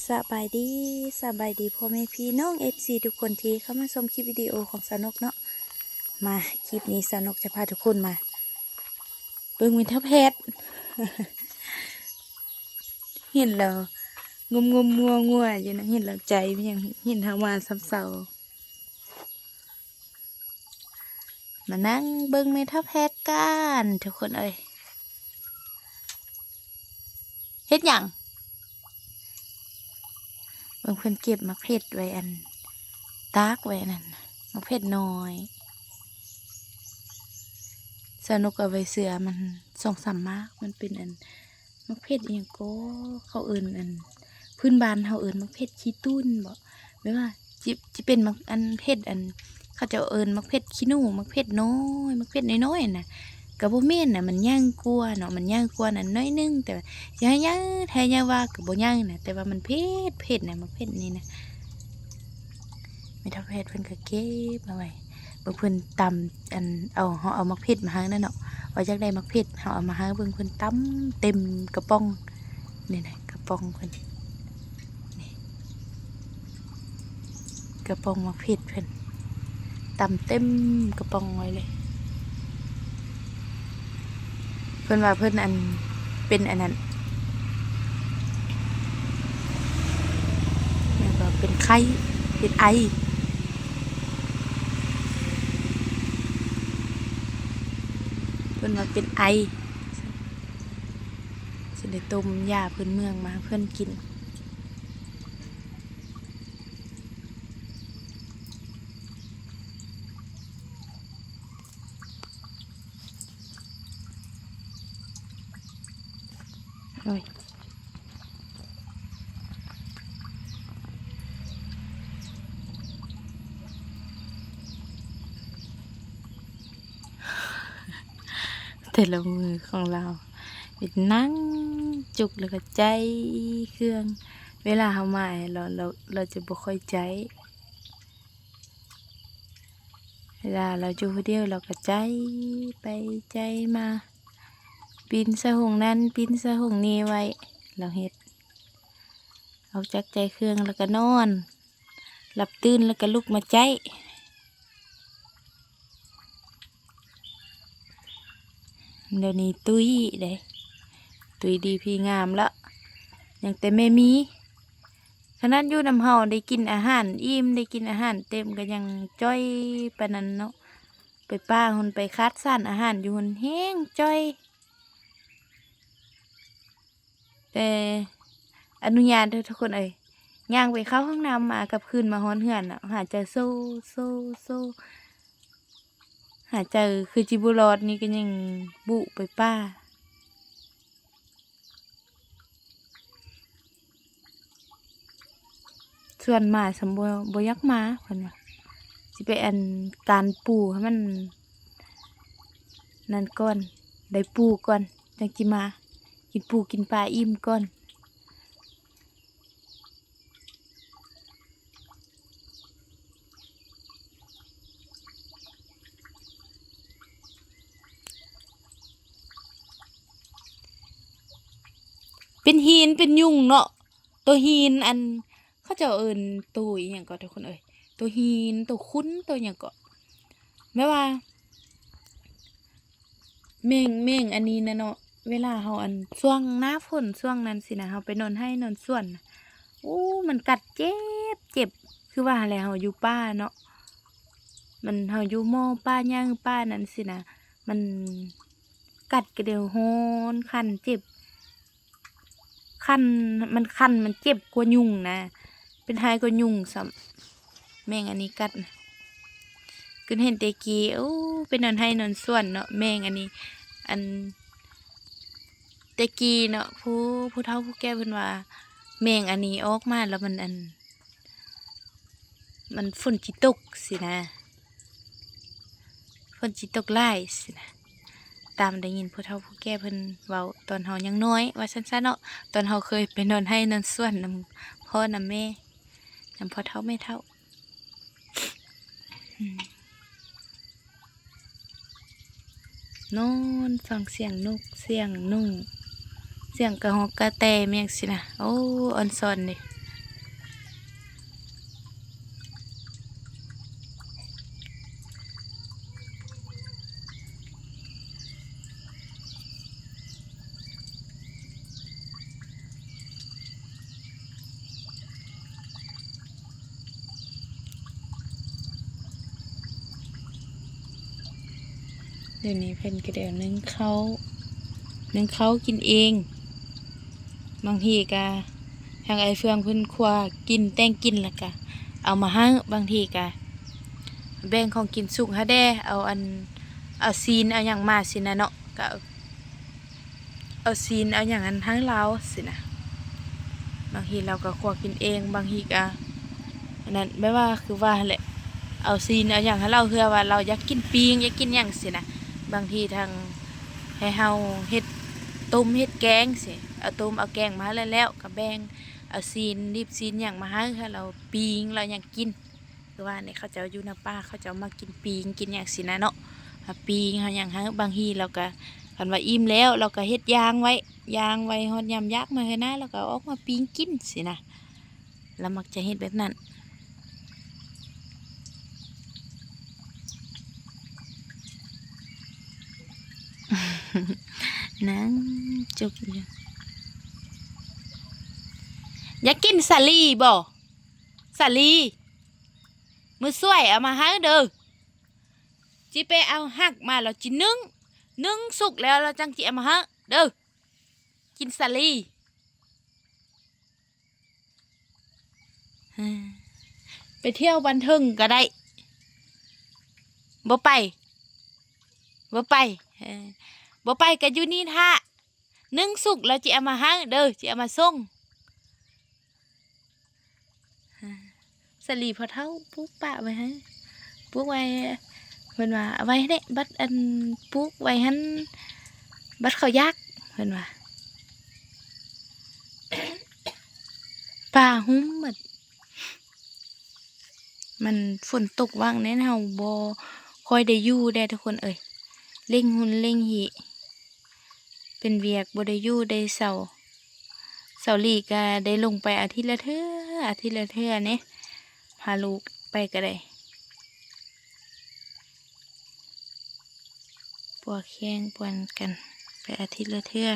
สบายดีพ่อแม่พี่น้องFCทุกคนที่เข้ามาชมคลิปวิดีโอของสนกเนาะมาคลิปนี้สนกจะพาทุกคนมาเบิ่งวินเทอร์เพชร เห็นแล้วงัวอยู่นะเห็นแล้วใจมันยังเห็นทางมาซ้ำเศร้ามานั่งเบิ่งวินเทอร์เพชรกันทุกคนเอ้ยเฮ็ดหยังบางคนเก็บมะเพ็ดไว้อันตากไว้นั่นมะเพ็ดน้อยสนุกเอาไว้เสือมัน2-3 มากมันเป็นอันมะเพ็ดอีหยังก็เขาเอิ้นอันพื้นบ้านเขาเอิ้นมะเพ็ดขี้ตุ้นบ่ไม่ว่าจิเป็นมะอันเพ็ดอันเขาจะเอิ้นมะเพ็ดขี้หนูมะเพ็ดน้อยมะเพ็ดน้อยๆน่ะก็บ่แม่นน่ะมันย่างกว่าเนาะมันย่างกว่านั่นน้อยนึงแต่ว่าสิให้ย่างแท้ย่างว่าก็บ่ย่างน่ะแต่ว่ามันเผ็ดน่ะมะเพ็ดนี่นะไม่เท่าเพชรเพิ่นก็เก็บเอาไว้เบิ่งเพิ่นตำอันเฮาเอามะเพ็ดมาหานั่นเนาะว่าจักได้มะเพ็ดเฮาเอามาหาเบิ่งเพิ่นตำเต็มกระป๋องนี่นะกระป๋องเพิ่นนี่กระป๋องมะเพ็ดเพิ่นตำเต็มกระป๋องไว้เลยเพิ่นว่าเพิ่นอันเป็นอันนั้นแล้วก็เป็นไข้เป็นไอเพิ่นว่าเป็นไอสิได้ต้มยาพื้นเมืองมาเพิ่นกินโอ้ยแต่ละมือของเราเป็นนั่งจุกแล้วก็ใจเครื่องเวลาเฮามาเราจะบ่ค่อยใจเวลาเราอยู่คนเดียวเราก็ใจไปใจมาปีนสะหงนั้นปีนสะหงนี้ไว้เราเฮ็ดเอาจักใจเครื่องแล้วก็นอนหลับตื่นแล้วก็ลุกมาใจเดี๋ยวนี้ตุ้ยเด้ตุ้ยดีพี่งามแล้วยังแต่ไม่มีขนาดอยู่น้ำเฮาได้กินอาหารอิ่มได้กินอาหารเต็มก็ยังจ้อยปานนั้นเนาะไปป้าหุ่นไปคัดสรรอาหารอยู่หุ่นแห้งจ้อยแต่อนุญาตเด้อทุกคนเอ้ยย่างไปเข้าห้องน้ำมากับคืนมาฮ้อนเหือนอ่ะหาเจอโซ่หาเจอคือจิบุรอดนี่ก็ยังบุไปป้าส่วนมาสมบูรณ์บยักมาเพิ่นว่าสิไปอันการปูให้มันนั่นก่อนได้ปูก่อนจังจิมากินปูกินปลาอิ่มก่อนเป็นหินเป็นยุงเนาะตัวหินอันเขาจะเอิ้นตัวอีหยังก็ทุกคนเอ้ยตัวหินตัวคุ้นตัวหยังก็แม้ว่าเม่งอันนี้นะเนาะเวลาเฮาอันช่วงหน้าฝนช่วงนั้นสินะเฮาไปนอนให้นอนสวนน่ะโอ้มันกัดเจ็บคือว่าแล้วเฮาอยู่ป่าเนาะมันเฮาอยู่หม้อป่าย่างป่านั้นสินะมันกัดกระเดียวโหนคันเจ็บคันมันเจ็บกว่ายุงนะเป็นหายกว่ายุงซ้ำแม่งอันนี้กัดนะคือเห็นแตะกี้โอ้เป็นนอนให้นอนสวนเนาะแม่งอันนี้อันแตะกี้เนาะผู้เฒ่าผู้แก่เพิ่นว่าแม่งอันนี้ออกมาแล้วมันฝนสิตกสินะฝนสิตกหลายสินะตามได้ยินผู้เฒ่าผู้แก่เพิ่นเว้าตอนเฮายังน้อยว่าซั่นๆเนาะตอนเฮาเคยไปนอนให้นอนสวนนำพ่อนำแม่นำพ่อเฒ่าแม่เฒ่านอนฟังเสียงนกเสียงนุ่งเสียงกระหอกกระแตเมียงสินะโอ้ออนซอนนี่ เดี๋ยวนี้เพิ่นก็เดี๋ยวนึ่งเขากินเองบางทีก็ทางไอเฟืองเพิ่นครัวกินแต่งกินแล้วก็เอามาให้บางทีก็แบ่งของกินสุกหาแด้เอาซีนเอาหยังมาสินะเนาะก็เอาซีนเอาหยังอันทั้งลาวสินะบางทีเราก็ครัวกินเองบางทีก็อันนั้นไม่ว่าคือว่าแหละเอาซีนเอาหยังให้เราเพื่อว่าเราอยากกินปิ้งอยากกินหยังสินะบางทีทางให้เฮาเฮ็ดต้มเฮ็ดแกงสิเอาต้มเอาแกงมาแล้วก็แบ่งเอาซีนรีบซีนหยังมาให้เราปิ้งเราอยากกินคือว่าเนี่ยเขาจะอยู่น้ำป้าเขาจะมากินปิ้งกินหยังสินะเนาะปิ้งเฮาหยังบางทีเราก็คันว่าอิ่มแล้วเราก็เฮ็ดยางไว้ฮอดยามยักษ์มาให้นะแล้วก็ออกมาปิ้งกินสินะเรามักจะเฮ็ดแบบนั้น นั่งจุกอยู่อยากกินสาลีบ่สาลีมือสวยเอามาให้เด้อจิไปเอาหักมาแล้วจินึ่งสุกแล้วเราจังจิเอามาให้เด้อกินสาลีไปเที่ยวบันเทิงก็ได้บ่ไปบ่ไปบ่ไปก็อยู่นี่ท่านึ่งสุกแล้วจิเอามาให้เด้อจิเอามาส่งสลีพอเท่าปุ๊กปะไว้ฮะปุ๊กไว้เพิ่นว่าเอาไว้เด้บัดอันปุ๊กไว้หันบัดเขายักเพิ่นว่าป่าหุ้มหมดมันฝนตกว่างแน่นเฮาบ่คอยได้อยู่ได้ทุกคนเอ่ยเร่งหุ่นเร่งหิเป็นเวียกบ่ได้อยู่ได้เสาลีก็ได้ลงไปอาทิตย์ละเทื่อเนี่ยพาลูกไปก็ได้ปวดแข้งปวดกันไปอาทิตย์ละเทื่อ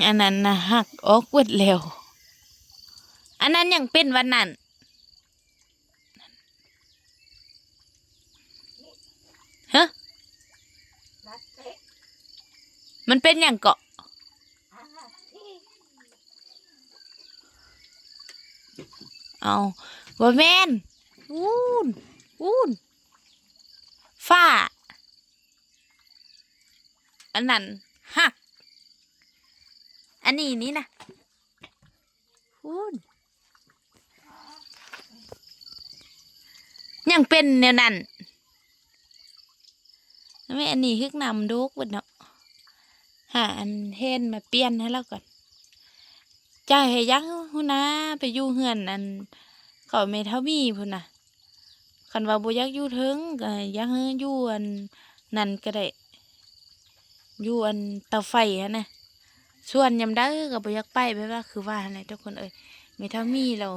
อันนั้นนะหักออกเวิดแล้วอันนั้นยังเป็นวันนั้นฮะมันเป็นอย่างเกาะเอาว่าแม่นวูนฝ้าอันนั้นหักอันนี้นี่นะวูนยังเป็นแนวนั้นไม่อันนี้ฮึกนำดูกบนเนาะหาอันเทนมาเปลี่ยนให้เราก่อนใจให้ยักหุ่นนะไปอยู่เฮือนอันเขาไม่เท่ามีพุ่นนะคันว่าบ่อยากอยู่ถึงก็อยังอยู่อันนั่นก็ได้อยู่อันเตาไฟฮะนะส่วนยำได้ก็บ่อยากไปแบบว่าคือว่าอะไรทุกคนเอ่ยไม่เท่ามีเรา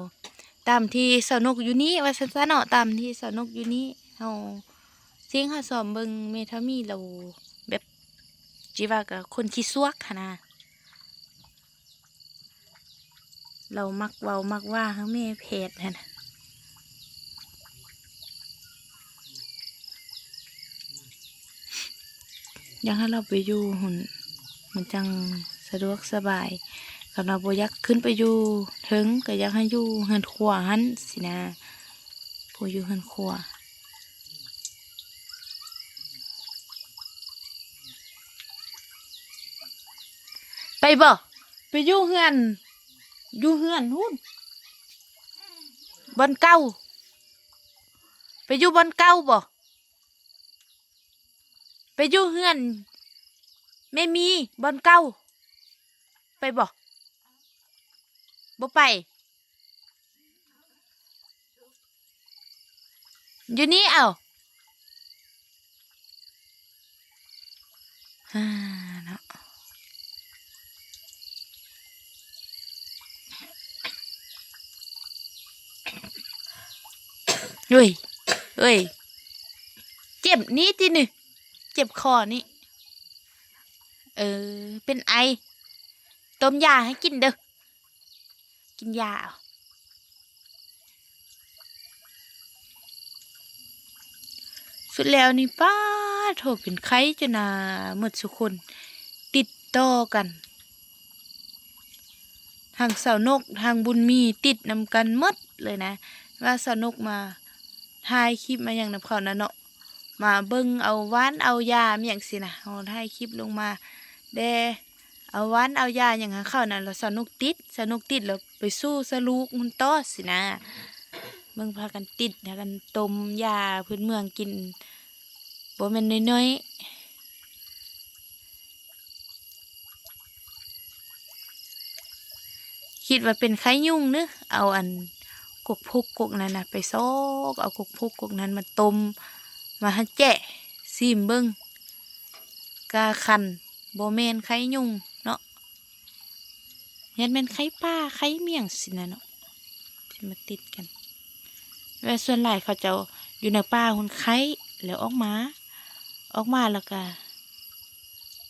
ตามที่สนุกอยู่นี้ว่าซั่นๆเนาะตามที่สนุกอยู่นี้เฮาเสียงเฮาซ้อมเบิ่งเมทามีเราแบบจิว่ากับคนขี้ซวกหั่นนะเรามักเว้ามักว่าเฮาแม่เพจหั่นน่ะอยากให้เราไปอยู่หุ่นมันจังสะดวกสบายสำหรับบ่อยากขึ้นไปอยู่ถึงก็อยากให้อยู่เฮือนครัวหันสินะผู้อยู่เฮือนครัวไปบ่ไปอยู่เฮือนหุ่นบอนเก่าไปอยู่บอนเก่าบ่ไปอยู่เฮือนไม่มีบอนเก่าไปบ่ไป อยู่นี่เอ้าเนาะเฮ้ยเฮ้ยเจ็บนี้ติหนึ่งเจ็บคอนี่เป็นไอต้มยาให้กินเด้อกินยาเอาสุดแล้วนี่ป้าโถเป็นไข้จนหมดสุคนติดต่อกันทางสาวนกทางบุญมีติดนำกันหมดเลยนะว่าสาวนกมาถ่ายคลิปมาอย่างนำเขานะเนาะมาเบิ่งเอาหวานเอายาเมียงสินะเอาถ่ายคลิปลงมาเดเอาหวานเอายาอย่างเข้านะแล้วสาวนกติดแล้วไปสู้สลูกมันต่อสินะเบิ่งพากันติดพากันต้มยาพื้นเมืองกินบ่แม่นน้อยๆคิดว่าเป็นไข้ยุงเนอะเอาอันกกพุกกกนั้นนะไปซอกเอากกพุกกกนั้นมาต้มมาให้แจะซิมเบิ่งกาคันบ่แม่นไข้ยุงเนาะยันแม่นไข้ป้าไข้เมี่ยงสินะเนาะที่มาติดกันเวลาส่วนหลายเขาจะอยู่ในป่าคนไข้แล้วออกมาแล้วก็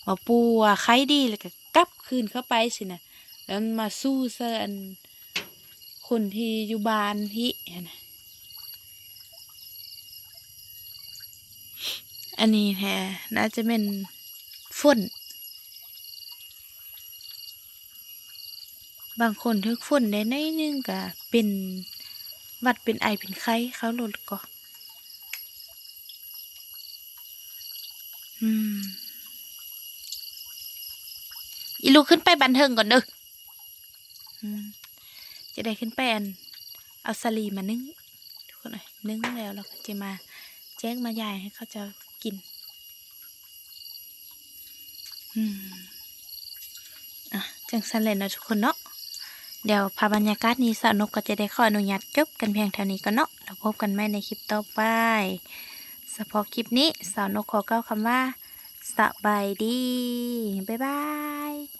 มาปูว่าไข้ดีแล้วก็กลับคืนเข้าไปสินะแล้วมาสู้เสื้ออันคนที่อยู่บ้านที่นะอันนี้แท้น่าจะเป็นฝนบางคนทึกฝนได้ในนึงก็เป็นหวัดเป็นไอเป็นไข้เขาลดก็อีลูกขึ้นไปบันเทิงก่อนเด้อจะได้ขึ้นไปเอาสลีมานึ่งทุกคนเลยนึ่งแล้วเราก็จะมาแจ้งมายายให้เขาจะกินจังสันเลยนะทุกคนเนาะเดี๋ยวพาบรรยากาศนี้สาวนกก็จะได้ขออนุญาตจบกันเพียงเท่านี้ก็เนาะแล้วพบกันใหม่ในคลิปต่อไปเฉพาะคลิปนี้สาวนกขอกล่าวคำว่าสบายดีบ๊ายบาย